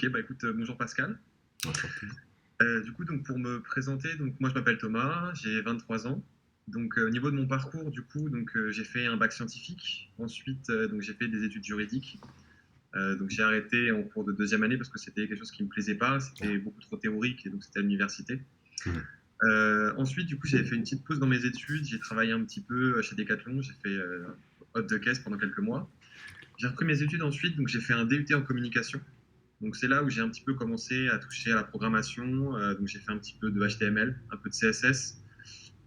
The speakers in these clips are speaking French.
Ok, bah écoute, bonjour Pascal. Enchanté. Du coup, donc pour me présenter, donc moi je m'appelle Thomas, j'ai 23 ans. Donc au niveau de mon parcours, du coup, donc j'ai fait un bac scientifique. Ensuite, donc j'ai fait des études juridiques. Donc j'ai arrêté en cours de deuxième année parce que c'était quelque chose qui me plaisait pas, Ah, c'était beaucoup trop théorique et donc c'était à l'université. mhm. Ensuite, du coup, j'avais fait une petite pause dans mes études, j'ai travaillé un petit peu chez Decathlon, j'ai fait hôte de caisse pendant quelques mois. J'ai repris mes études ensuite, donc j'ai fait un DUT en communication. Donc c'est là où j'ai un petit peu commencé à toucher à la programmation. Donc j'ai fait un petit peu de HTML, un peu de CSS,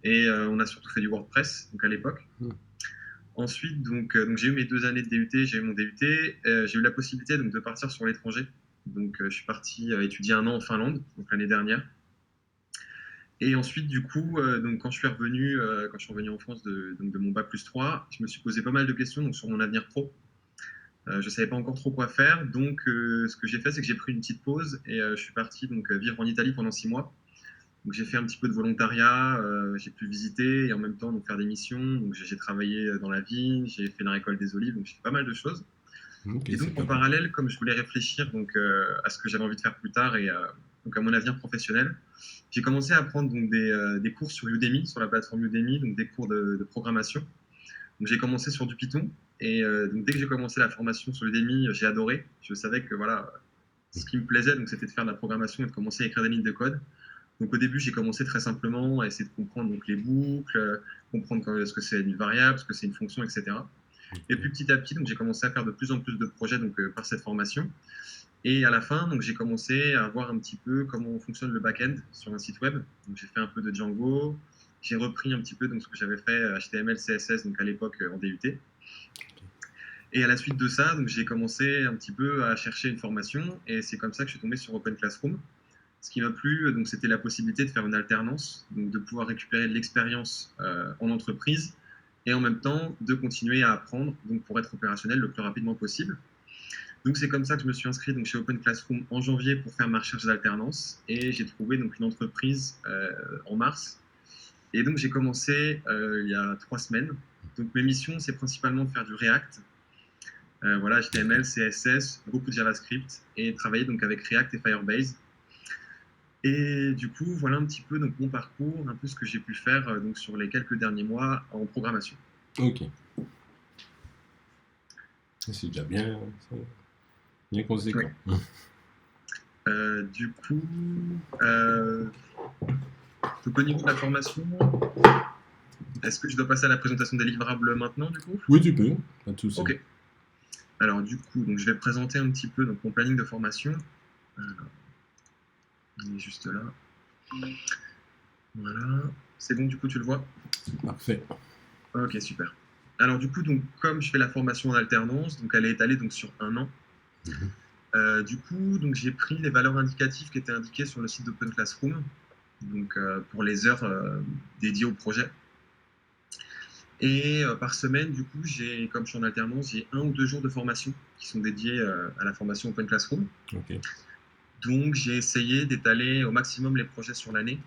et on a surtout fait du WordPress donc à l'époque. Mhm. Ensuite, donc j'ai eu mes 2 années de DUT, j'ai eu mon DUT, j'ai eu la possibilité donc de partir sur l'étranger. Donc je suis parti étudier un an en Finlande, donc l'année dernière. Et ensuite, du coup, donc quand je suis revenu en France donc de mon bac plus 3, je me suis posé pas mal de questions donc sur mon avenir pro. Je ne savais pas encore trop quoi faire, donc ce que j'ai fait, c'est que j'ai pris une petite pause et je suis parti donc vivre en Italie pendant 6 mois. Donc j'ai fait un petit peu de volontariat, j'ai pu visiter et en même temps donc faire des missions. Donc j'ai travaillé dans la vigne, j'ai fait la récolte des olives, donc j'ai fait pas mal de choses. Ok, Et c'est donc en pas mal. parallèle, comme je voulais réfléchir donc à ce que j'avais envie de faire plus tard et donc à mon avenir professionnel, j'ai commencé à prendre donc des cours sur Udemy, sur la plateforme Udemy, donc des cours de programmation. Donc j'ai commencé sur du Python et donc dès que j'ai commencé la formation sur Udemy, j'ai adoré. Je savais que voilà, ce qui me plaisait donc c'était de faire de la programmation et de commencer à écrire des lignes de code. Donc au début, j'ai commencé très simplement à essayer de comprendre donc les boucles, comprendre ce que c'est une variable, ce que c'est une fonction, etc. Et puis Ok. petit à petit, donc j'ai commencé à faire de plus en plus de projets donc par cette formation. Et à la fin, donc j'ai commencé à voir un petit peu comment fonctionne le back-end sur un site web. Donc j'ai fait un peu de Django, j'ai repris un petit peu donc ce que j'avais fait HTML, CSS donc à l'époque en DUT. Et à la suite de ça, donc j'ai commencé un petit peu à chercher une formation et c'est comme ça que je suis tombé sur Open Classroom. Ce qui m'a plu, donc c'était la possibilité de faire une alternance, donc de pouvoir récupérer de l'expérience en entreprise et en même temps de continuer à apprendre donc pour être opérationnel le plus rapidement possible. Donc c'est comme ça que je me suis inscrit donc chez Open Classroom en janvier pour faire ma recherche d'alternance et j'ai trouvé donc une entreprise en mars. Et donc j'ai commencé il y a 3 semaines. Donc mes missions c'est principalement de faire du React, voilà HTML, D'accord. CSS, beaucoup de JavaScript et travailler donc avec React et Firebase. Et du coup voilà un petit peu donc mon parcours, un peu ce que j'ai pu faire donc sur les quelques derniers mois en programmation. Ok. C'est déjà bien, bien Ouais. conséquent. Du coup, donc au niveau de la formation, est-ce que je dois passer à la présentation des livrables maintenant, du coup? Oui, tu peux, pas de souci. Ok. Alors, du coup, donc, je vais présenter un petit peu donc, mon planning de formation. Alors, il est juste là. Voilà. C'est bon, du coup, tu le vois? Parfait. Ok, super. Alors, du coup, donc, comme je fais la formation en alternance, donc elle est étalée donc, sur un an. Mhm. Du coup, donc, j'ai pris les valeurs indicatives qui étaient indiquées sur le site d'Open Classroom, donc, pour les heures dédiées au projet. Et par semaine, du coup, comme je suis en alternance, j'ai 1 ou 2 jours de formation qui sont dédiés à la formation Open Classroom. Ok. Donc, j'ai essayé d'étaler au maximum les projets sur l'année.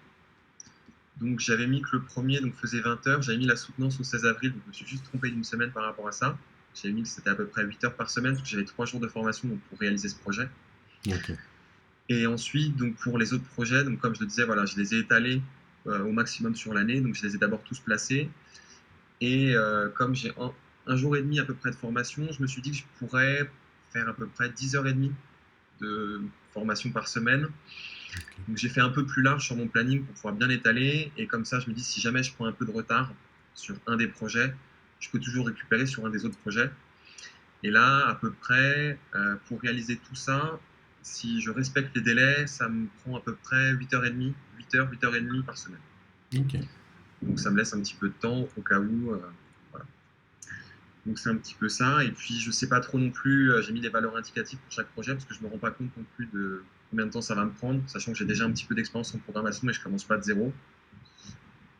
Donc, j'avais mis que le premier donc, faisait 20 heures. J'avais mis la soutenance au 16 avril. Donc, je me suis juste trompé d'une semaine par rapport à ça. J'avais mis que c'était à peu près 8 heures par semaine parce que j'avais 3 jours de formation donc, pour réaliser ce projet. Ok. Et ensuite, donc, pour les autres projets, donc, comme je le disais, voilà, je les ai étalés au maximum sur l'année. Donc, je les ai d'abord tous placés. Et comme j'ai un jour et demi à peu près de formation, je me suis dit que je pourrais faire à peu près 10h30 de formation par semaine. Donc j'ai fait un peu plus large sur mon planning pour pouvoir bien étaler. Et comme ça, je me dis, si jamais je prends un peu de retard sur un des projets, je peux toujours récupérer sur un des autres projets. Et là, à peu près, pour réaliser tout ça, si je respecte les délais, ça me prend à peu près 8h30, 8h, 8h30 par semaine. Ok. Donc ça me laisse un petit peu de temps au cas où. Voilà. Donc c'est un petit peu ça. Et puis je sais pas trop non plus, j'ai mis des valeurs indicatives pour chaque projet parce que je me rends pas compte non plus de combien de temps ça va me prendre, sachant que j'ai déjà un petit peu d'expérience en programmation et je commence pas de zéro. Ok.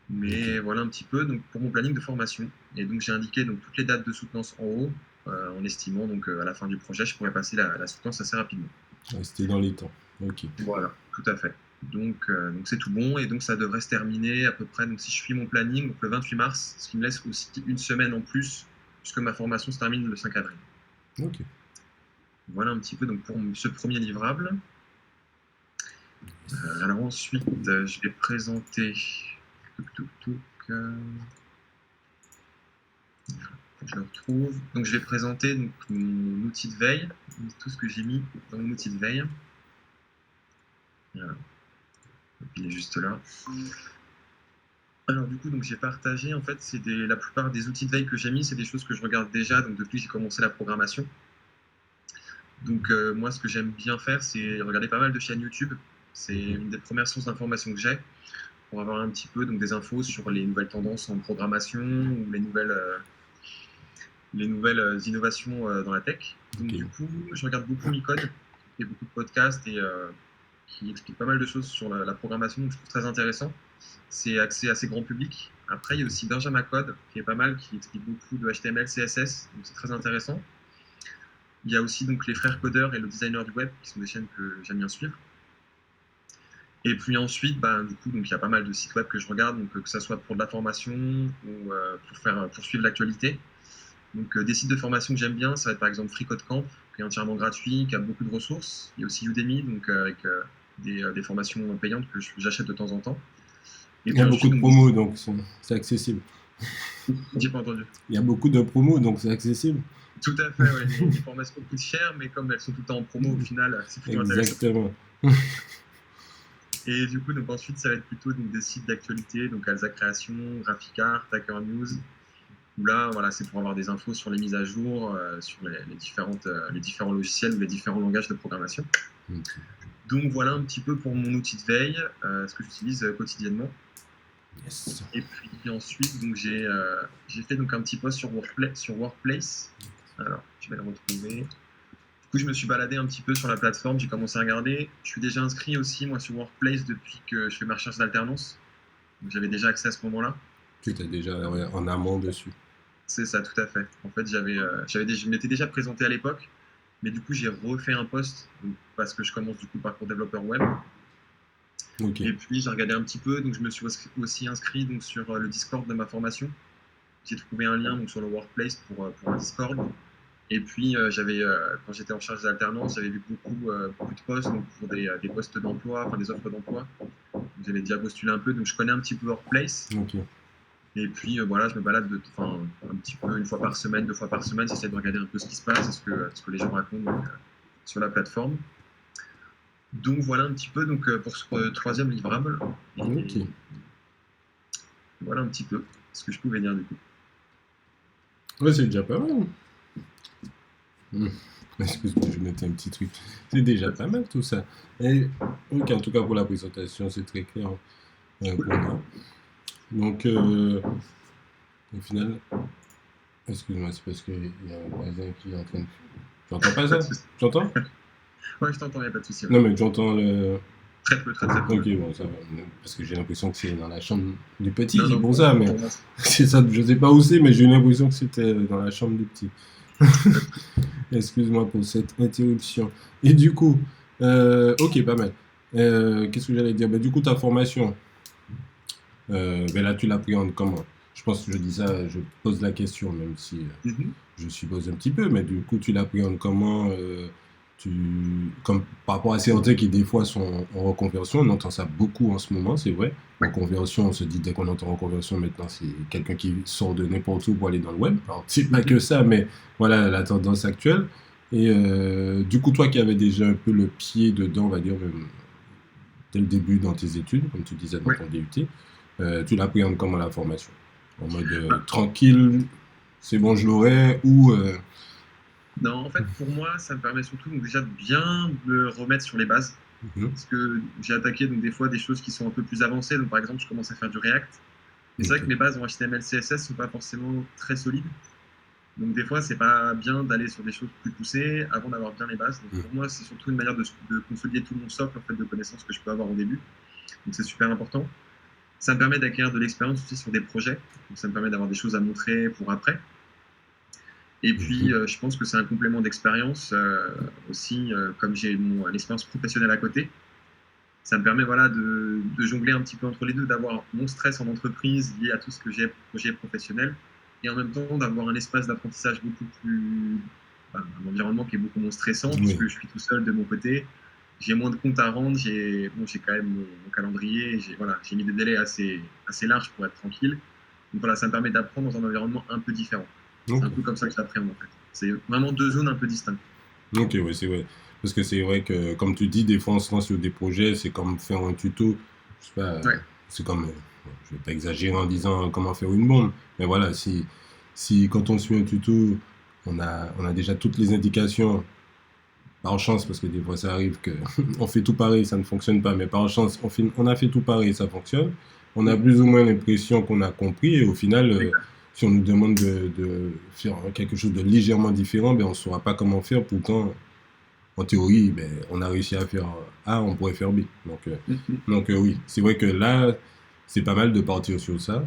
Mais voilà un petit peu donc pour mon planning de formation. Et donc j'ai indiqué donc toutes les dates de soutenance en haut, en estimant donc à la fin du projet, je pourrais passer la soutenance assez rapidement. Rester dans les temps. Ok. Voilà, tout à fait. Donc c'est tout bon et donc ça devrait se terminer à peu près. Donc si je suis mon planning, donc le 28 mars, ce qui me laisse aussi une semaine en plus puisque ma formation se termine le 5 avril. Ok. Voilà un petit peu donc pour ce premier livrable. Alors ensuite, je vais présenter. Faut que je le retrouve. Donc je vais présenter donc, mon outil de veille, tout ce que j'ai mis dans mon outil de veille. Voilà. Donc, il est juste là. Alors du coup, donc j'ai partagé, en fait, la plupart des outils de veille que j'ai mis, c'est des choses que je regarde déjà, donc depuis que j'ai commencé la programmation. Donc moi, ce que j'aime bien faire, c'est regarder pas mal de chaînes YouTube. C'est une des premières sources d'informations que j'ai pour avoir un petit peu donc, des infos sur les nouvelles tendances en programmation ou les nouvelles innovations dans la tech. Donc Ok. du coup, je regarde beaucoup Micode, qui fait beaucoup de podcasts et qui explique pas mal de choses sur la programmation, donc je trouve très intéressant. C'est accès assez grand public. Après, il y a aussi Benjamin Code, qui est pas mal, qui explique beaucoup de HTML, CSS, donc c'est très intéressant. Il y a aussi donc les frères codeurs et le designer du web, qui sont des chaînes que j'aime bien suivre. Et puis ensuite, du coup, donc il y a pas mal de sites web que je regarde, donc que ça soit pour de la formation ou pour suivre l'actualité. Donc des sites de formation que j'aime bien, ça va être par exemple FreeCodeCamp, qui est entièrement gratuit, qui a beaucoup de ressources. Il y a aussi Udemy, donc avec des formations payantes que j'achète de temps en temps. Et Il y a puis beaucoup ensuite, de donc, promos, donc c'est accessible. j'ai pas entendu. Il y a beaucoup de promos, donc c'est accessible. Tout à fait, ouais. Les formations coûtent cher, mais comme elles sont tout le temps en promo, au final, c'est plutôt intéressant. Exactement. Et du coup, donc ensuite, ça va être plutôt donc, des sites d'actualité, donc Alza Création, Graphicar, Hacker News, où là, voilà, c'est pour avoir des infos sur les mises à jour, sur les différents logiciels ou les différents langages de programmation. Ok. Donc voilà un petit peu pour mon outil de veille, ce que j'utilise quotidiennement. Yes. Et puis ensuite, donc j'ai fait donc un petit post sur Workplace. Alors, je vais le retrouver. Du coup, je me suis baladé un petit peu sur la plateforme, j'ai commencé à regarder. Je suis déjà inscrit aussi, moi, sur Workplace depuis que je fais ma recherche d'alternance. Donc, j'avais déjà accès à ce moment-là. Tu étais déjà en amont dessus. C'est ça, tout à fait. En fait, je m'étais déjà présenté à l'époque, mais du coup, j'ai refait un post parce que je commence du coup le parcours développeur web. Ok. Et puis, j'ai regardé un petit peu, donc je me suis aussi inscrit donc, sur le Discord de ma formation. J'ai trouvé un lien donc, sur le Workplace pour un Discord. Et puis, quand j'étais en charge d'alternance, j'avais vu beaucoup de postes donc pour des postes d'emploi, enfin des offres d'emploi. J'avais déjà postulé un peu, donc je connais un petit peu Workplace. Ok. Et puis voilà, je me balade un petit peu une fois par semaine, 2 fois par semaine, j'essaie de regarder un peu ce qui se passe, ce que les gens racontent donc, sur la plateforme. Donc voilà un petit peu donc, pour ce troisième livrable. Et Ok. voilà un petit peu ce que je pouvais dire du coup. Ouais, c'est déjà pas mal. Excuse-moi, je vais mettre un petit truc. C'est déjà pas mal tout ça. Et, ok, en tout cas pour la présentation, c'est très clair pour moi. Donc, au final, excuse-moi, c'est parce qu'il y a un voisin qui est en train de. Tu entends pas Pas ça? de souci. Tu entends? Ouais, je t'entends, il n'y a pas de souci. Ouais. Non, mais tu entends le. Très peu, très peu. Ok, bon, ça va. Parce que j'ai l'impression que c'est dans la chambre du petit, Non, c'est non, pour ça, mais pour moi, c'est ça, je sais pas où c'est, mais j'ai l'impression que c'était dans la chambre du petit. Excuse-moi pour cette interruption. Et du coup, ok, pas mal. Qu'est-ce que j'allais dire? Du coup, ta formation, là, tu l'appréhendes comment? Je pense que je dis ça, je pose la question, même si Mhm. je suppose un petit peu, mais du coup, tu l'appréhendes comment tu, comme par rapport à certains qui, des fois, sont en reconversion, on entend ça beaucoup en ce moment, c'est vrai. Ouais. Reconversion, on se dit, dès qu'on entend reconversion, maintenant, c'est quelqu'un qui sort de n'importe où pour aller dans le web. Alors, c'est pas Mhm. que ça, mais voilà la tendance actuelle. Et du coup, toi qui avais déjà un peu le pied dedans, on va dire, même dès le début dans tes études, comme tu disais dans Ouais. ton DUT, tu l'appréhendes comment la formation? En mode tranquille, c'est bon, je l'aurai, ou. Non, en fait, pour moi, ça me permet surtout donc, déjà de bien me remettre sur les bases. Parce que j'ai attaqué donc, des fois des choses qui sont un peu plus avancées. Donc, par exemple, je commence à faire du React. Et c'est vrai que mes bases en HTML, CSS ne sont pas forcément très solides. Donc, des fois, c'est pas bien d'aller sur des choses plus poussées avant d'avoir bien les bases. Donc, pour moi, c'est surtout une manière de consolider tout mon socle en fait, de connaissances que je peux avoir au début. Donc, c'est super important. Ça me permet d'acquérir de l'expérience aussi sur des projets. Donc, ça me permet d'avoir des choses à montrer pour après. Et puis, je pense que c'est un complément d'expérience aussi, comme j'ai mon expérience professionnelle à côté. Ça me permet voilà, de jongler un petit peu entre les deux, d'avoir mon stress en entreprise lié à tout ce que j'ai projet professionnel, et en même temps d'avoir un espace d'apprentissage beaucoup plus un environnement qui est beaucoup moins stressant, Oui. puisque je suis tout seul de mon côté. J'ai moins de comptes à rendre, j'ai quand même mon calendrier, j'ai mis des délais assez larges pour être tranquille. Donc voilà, ça me permet d'apprendre dans un environnement un peu différent. C'est un Ok. peu comme ça que j'appréhende en fait. C'est vraiment deux zones un peu distinctes. Ok, oui, c'est vrai. Parce que c'est vrai que, comme tu dis, des fois on se lance sur des projets, c'est comme faire un tuto. Je sais pas, Ouais, c'est comme, je vais pas exagérer en disant comment faire une bombe, mais voilà, si quand on suit un tuto, on a déjà toutes les indications, par chance, parce que des fois ça arrive que on fait tout pareil, ça ne fonctionne pas, mais par chance, on a fait tout pareil, ça fonctionne. On a plus ou moins l'impression qu'on a compris, et au final, exact. si on nous demande de faire quelque chose de légèrement différent, ben, on ne saura pas comment faire, pourtant en théorie, ben, on a réussi à faire A, on pourrait faire B. Donc, Mm, mm, oui, c'est vrai que là, c'est pas mal de partir sur ça,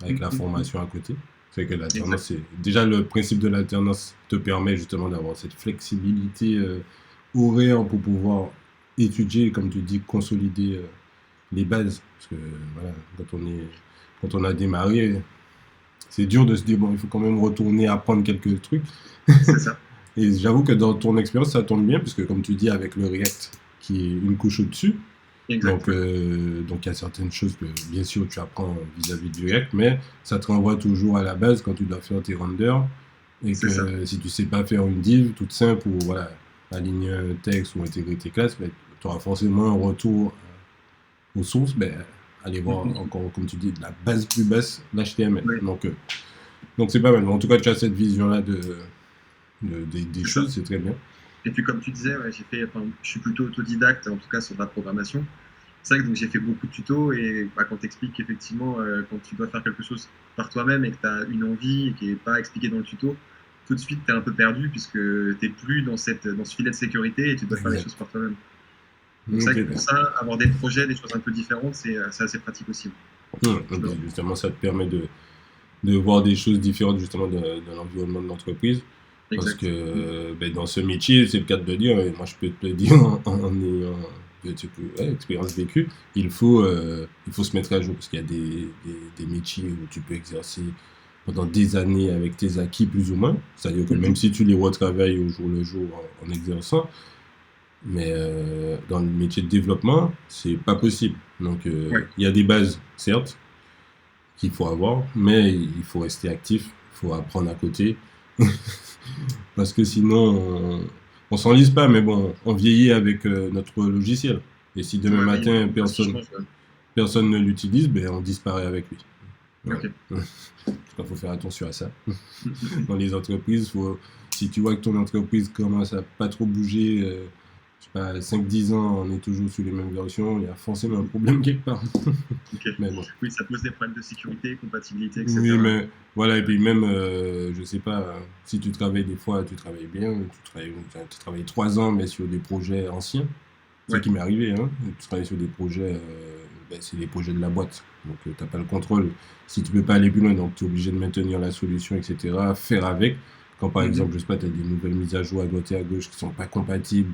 avec mm, la mm, mm. formation à côté. C'est que l'alternance, Exact. c'est déjà le principe de l'alternance te permet justement d'avoir cette flexibilité horaire pour pouvoir étudier, comme tu dis, consolider les bases. Parce que voilà, quand on a démarré, c'est dur de se dire, bon, il faut quand même retourner apprendre quelques trucs. C'est ça. Et j'avoue que dans ton expérience, ça tombe bien, puisque comme tu dis, avec le React, qui est une couche au-dessus, Exact, ouais. donc il y a certaines choses que, bien sûr, tu apprends vis-à-vis du React, mais ça te renvoie toujours à la base quand tu dois faire tes renders, et C'est ça. que si tu sais pas faire une div toute simple ou voilà, aligner un texte ou intégrer tes classes, ben, tu auras forcément un retour aux sources, ben, aller Mm, voir mm, mm. encore, comme tu dis, de la base plus basse, l'HTML. Ouais, Donc c'est pas mal. En tout cas, tu as cette vision-là des c'est ça. choses, c'est très bien. Et puis comme tu disais, ouais, je suis plutôt autodidacte, en tout cas sur la programmation. C'est vrai que donc, j'ai fait beaucoup de tutos et quand tu expliques qu'effectivement, quand tu dois faire quelque chose par toi-même et que tu as une envie et qui n'est pas expliquée dans le tuto, tout de suite tu es un peu perdu puisque tu n'es plus dans ce filet de sécurité et tu dois faire les choses Exact. par toi-même. Donc c'est Ok, vrai que pour ben. ça, avoir des projets, des choses un peu différentes, c'est assez pratique aussi. Et Je le puis vois. justement, ça te permet de voir des choses différentes justement de l'environnement de l'entreprise. Parce Exact. Mm. que ben, dans ce métier, c'est le cas de le dire, et moi je peux te le dire en ayant un petit peu, expérience vécue, il faut se mettre à jour parce qu'il y a des métiers où tu peux exercer pendant des années avec tes acquis plus ou moins. C'est-à-dire que même Mhm. si tu les retravailles au jour le jour en exerçant, mais dans le métier de développement, c'est pas possible. Donc Ouais, il y a des bases, certes, qu'il faut avoir, mais il faut rester actif, il faut apprendre à côté, parce que sinon, on s'enlise pas, mais bon, on vieillit avec notre logiciel. Et si demain ouais, il y a matin, beaucoup de choses qui changent. Ouais. personne ne l'utilise, ben, on disparaît avec lui. Voilà. Ok. En tout cas, il faut faire attention à ça. Mm, mm, mm. Dans les entreprises, si tu vois que ton entreprise commence à pas trop bouger, je sais pas, 5-10 ans, on est toujours sur les mêmes versions, il y a forcément un problème quelque part. Ok. Mais bon. Oui, ça pose des problèmes de sécurité, compatibilité, Oui, etc. mais voilà, et puis même, je sais pas, si tu travailles des fois, tu travailles bien, tu travailles 3 ans, mais sur des projets anciens, c'est ce Ouais. qui m'est arrivé, hein, tu travailles sur des projets, ben, c'est les projets de la boîte, donc tu n'as pas le contrôle. Si tu peux pas aller plus loin, donc tu es obligé de maintenir la solution, etc., faire avec. Quand par Mhm. exemple, je sais pas, tu as des nouvelles mises à jour à droite et à gauche qui sont pas compatibles,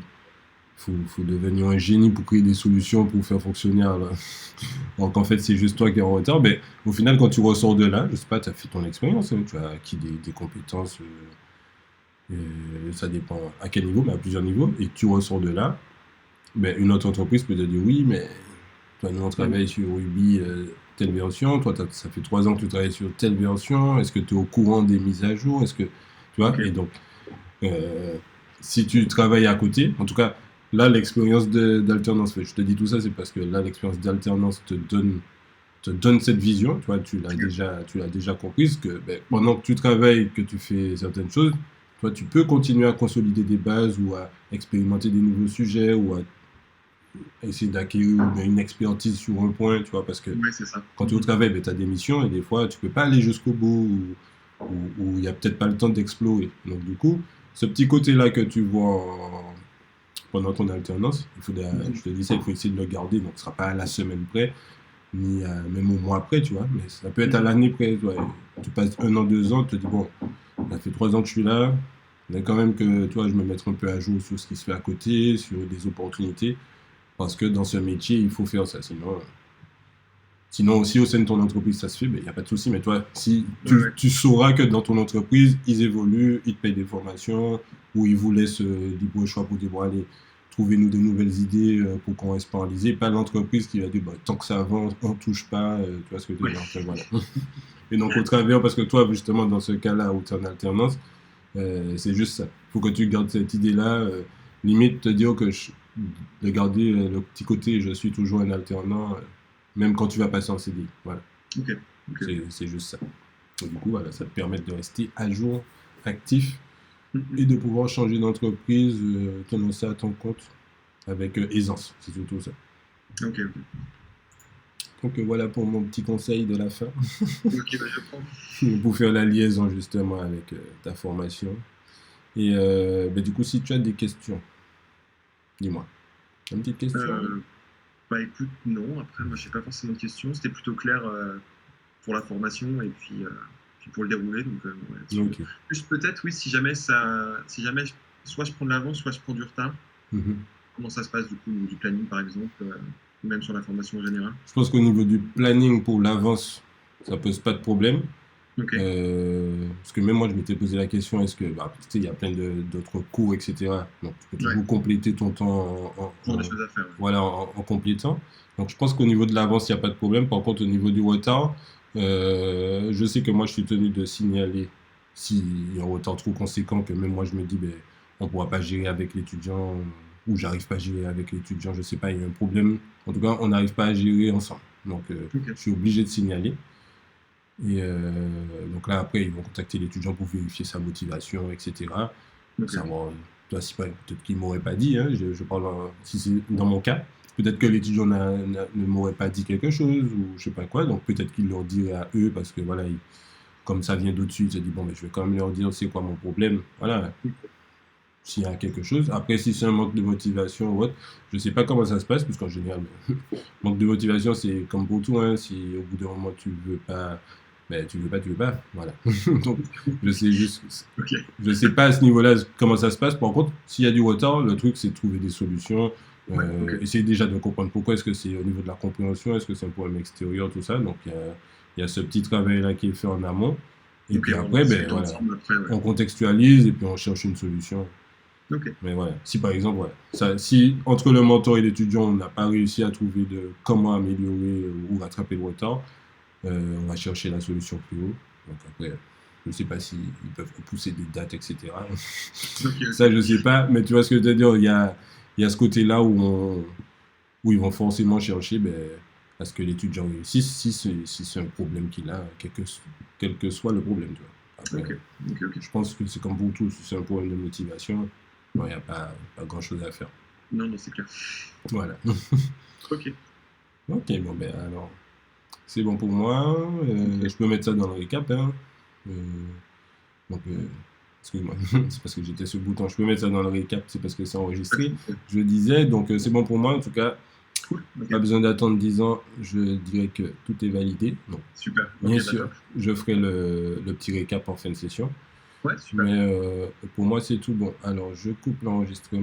faut devenir un génie pour créer des solutions pour faire fonctionner. Donc en fait, c'est juste toi qui es en retard. Mais au final, quand tu ressors de là, je sais pas, tu as fait ton expérience, hein, tu as acquis des compétences, ça dépend à quel niveau, mais à plusieurs niveaux. Et tu ressors de là, ben, une autre entreprise peut te dire oui, mais toi, nous on Mhm. travaille sur Ruby telle version, toi ça fait 3 ans que tu travailles sur telle version, est-ce que tu es au courant des mises à jour, est-ce que tu vois, Ok. et donc euh, si tu travailles à côté, en tout cas, là, l'expérience d'alternance, je te dis tout ça, c'est parce que là, l'expérience d'alternance te donne cette vision, tu vois, tu l'as déjà comprise, que ben, Mhm. pendant que tu travailles, que tu fais certaines choses, toi, tu peux continuer à consolider des bases ou à expérimenter des nouveaux sujets ou à essayer d'acquérir une expertise sur un point, tu vois, parce que Ouais, c'est ça. quand tu es au Mhm. travail, ben, tu as des missions et des fois, tu peux pas aller jusqu'au bout ou il n'y a peut-être pas le temps d'explorer. Donc, du coup, ce petit côté-là que tu vois pendant ton alternance, Mhm. je te dis ça, il faut essayer de le garder. Donc, ce ne sera pas à la semaine près, ni même au mois près, tu vois, mais ça peut être à Mhm. l'année près. Tu vois. Tu passes 1 an, 2 ans, tu te dis, bon, ça fait 3 ans que je suis là, mais quand même que, tu vois, je me mette un peu à jour sur ce qui se fait à côté, sur des opportunités, parce que dans ce métier, il faut faire ça, sinon. Sinon, si au sein de ton entreprise ça se fait, il n'y a pas de souci. Mais toi, si Ouais. tu sauras que dans ton entreprise, ils évoluent, ils te payent des formations, ou ils vous laissent libre choix pour dire, bon, allez, trouvez-nous de nouvelles idées pour qu'on reste paralysé. Pas l'entreprise qui va dire, bah, tant que ça avance, on ne touche pas. Tu vois ce que je veux Ouais. dire? Enfin, voilà. Et donc, au travers, parce que toi, justement, dans ce cas-là où tu es en alternance, c'est juste ça. Il faut que tu gardes cette idée-là. Limite, te dire que de garder le petit côté, je suis toujours un alternant, même quand tu vas passer en CDI. Voilà. Ok. Ok. C'est juste ça. Donc, du coup, voilà, ça te permet de rester à jour, actif, Mhm. et de pouvoir changer d'entreprise, tenant ça à ton compte avec aisance. C'est surtout ça. Ok. Ok. Donc voilà pour mon petit conseil de la fin, Ok, bah, je prends. pour faire la liaison justement avec ta formation. Et du coup, si tu as des questions, dis-moi. Une petite question? Euh, Bah écoute, non. Après, moi, j'ai pas forcément de questions. C'était plutôt clair pour la formation et puis pour le dérouler. Donc, ouais, là-dessus. Ok. Plus peut-être, oui, si jamais, soit je prends de l'avance, soit je prends du retard. Mhm. Comment ça se passe du coup, au niveau du planning, par exemple, ou même sur la formation en général? Je pense qu'au niveau du planning pour l'avance, ça pose pas de problème. Ok. Parce que même moi, je m'étais posé la question, est-ce que, tu sais, il y a plein d'autres cours, etc. Donc, tu peux Ouais. toujours compléter ton temps Toujours des choses à faire. voilà, en complétant. Donc, je pense qu'au niveau de l'avance, il n'y a pas de problème. Par contre, au niveau du retard, je sais que moi, je suis tenu de signaler s'il y a un retard trop conséquent que même moi, je me dis, ben, on ne pourra pas gérer avec l'étudiant ou j'arrive pas à gérer avec l'étudiant, je sais pas, il y a un problème. En tout cas, on n'arrive pas à gérer ensemble. Donc, Ouais. Ok. je suis obligé de signaler. Et donc là, après, ils vont contacter l'étudiant pour vérifier sa motivation, etc. Ok. Savoir, toi, si peut-être qu'il ne m'aurait pas dit, hein, je parle si c'est dans mon cas, peut-être que l'étudiant ne m'aurait pas dit quelque chose ou je sais pas quoi, donc peut-être qu'il leur dirait à eux parce que voilà, comme ça vient d'au-dessus, il se dit bon, mais je vais quand même leur dire c'est quoi mon problème, voilà, s'il y a quelque chose. Après, si c'est un manque de motivation ou autre, je sais pas comment ça se passe, parce qu'en général, manque de motivation, c'est comme pour tout, hein, si au bout d'un moment tu veux pas, ben, tu veux pas, voilà. Donc, je sais juste, Ok. je sais pas à ce niveau-là comment ça se passe. Par contre, s'il y a du retard, le truc c'est de trouver des solutions, Ouais. Ok. essayer déjà de comprendre pourquoi, est-ce que c'est au niveau de la compréhension, est-ce que c'est un problème extérieur, tout ça. Donc, il y a ce petit travail-là qui est fait en amont. Et Ok. puis Ouais, on après, ben discute voilà, ensemble après. Ouais. on contextualise et puis on cherche une solution. Ok. Mais voilà, si par exemple, ouais, si entre le mentor et l'étudiant, on n'a pas réussi à trouver de comment améliorer ou rattraper le retard, on va chercher la solution plus haut. Donc après, je ne sais pas s'ils peuvent repousser des dates, etc. Ok. Ça, Ok. je ne sais pas, mais tu vois ce que je veux dire, il y a ce côté-là où ils vont forcément chercher ben, à ce que l'étudiant réussisse, si c'est un problème qu'il a, quel que soit le problème. Tu vois. Ok. Après, Ok. Ok. je pense que c'est comme pour tout, si c'est un problème de motivation, il n'y a pas grand-chose à faire. Non, non, c'est clair. Voilà. Ok. Ok, bon, ben alors, c'est bon pour moi. Ok. Je peux mettre ça dans le récap. Hein. Euh, donc, excuse-moi, c'est parce que j'étais sur le bouton. Je peux mettre ça dans le récap, c'est parce que c'est Pas de enregistré. souci. Je disais, donc c'est bon pour moi. En tout cas, Cool. Ok. pas besoin d'attendre 10 ans. Je dirais que tout est validé. Donc, Super. bien Ok, bah sûr, top. je ferai le petit récap en fin de session. Ouais, super. Mais pour moi, c'est tout bon. Alors, je coupe l'enregistrement.